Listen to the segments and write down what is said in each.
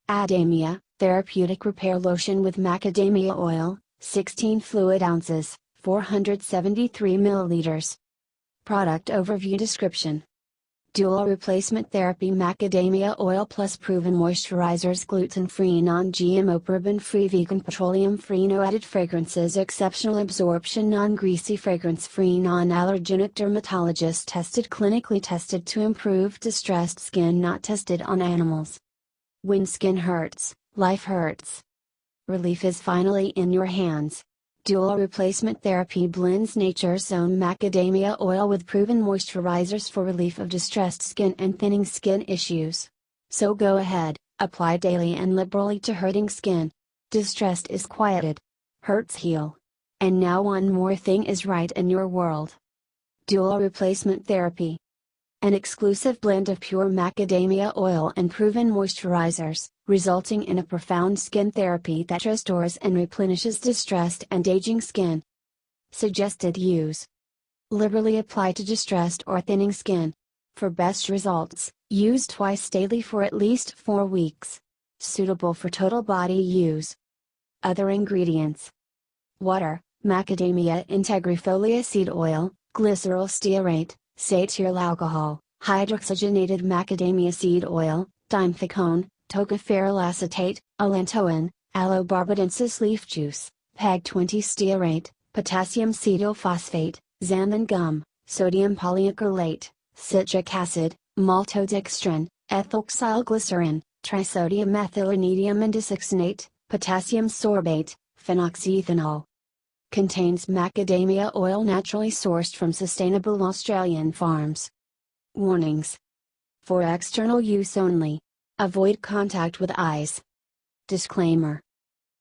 Adamia, Therapeutic Repair Lotion with Macadamia Oil, 16 fluid ounces, 473 milliliters. Product Overview Description. Dual Replacement Therapy Macadamia Oil Plus Proven Moisturizers Gluten-free Non-GMO Paraben-free Vegan Petroleum-free No added fragrances Exceptional absorption Non-greasy Fragrance-free Non-allergenic Dermatologist Tested Clinically tested to improve distressed skin Not tested on animals. When skin hurts, life hurts. Relief is finally in your hands. Dual Replacement Therapy blends nature's own macadamia oil with proven moisturizers for relief of distressed skin and thinning skin issues. So go ahead, apply daily and liberally to hurting skin. Distressed is quieted. Hurts heal. And now one more thing is right in your world. Dual Replacement Therapy. An exclusive blend of pure macadamia oil and proven moisturizers, resulting in a profound skin therapy that restores and replenishes distressed and aging skin. Suggested use. Liberally apply to distressed or thinning skin. For best results, use twice daily for at least 4 weeks. Suitable for total body use. Other ingredients. Water, macadamia integrifolia seed oil, glycerol stearate, cetyl alcohol, hydroxygenated macadamia seed oil, dimethicone, tocopherol acetate, allantoin, aloe barbadensis leaf juice, PEG-20 stearate, potassium cetyl phosphate, xanthan gum, sodium polyacrylate, citric acid, maltodextrin, ethylxylglycerin, trisodium methylenedium and disaxonate, potassium sorbate, phenoxyethanol. Contains macadamia oil naturally sourced from sustainable Australian farms. Warnings. For external use only. Avoid contact with eyes. Disclaimer.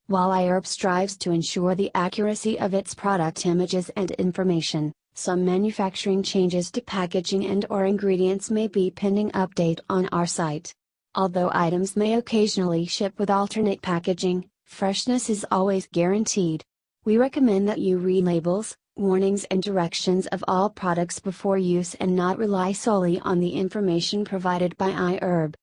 While iHerb strives to ensure the accuracy of its product images and information, some manufacturing changes to packaging and/or ingredients may be pending update on our site. Although items may occasionally ship with alternate packaging, freshness is always guaranteed. We recommend that you read labels, warnings and directions of all products before use and not rely solely on the information provided by iHerb.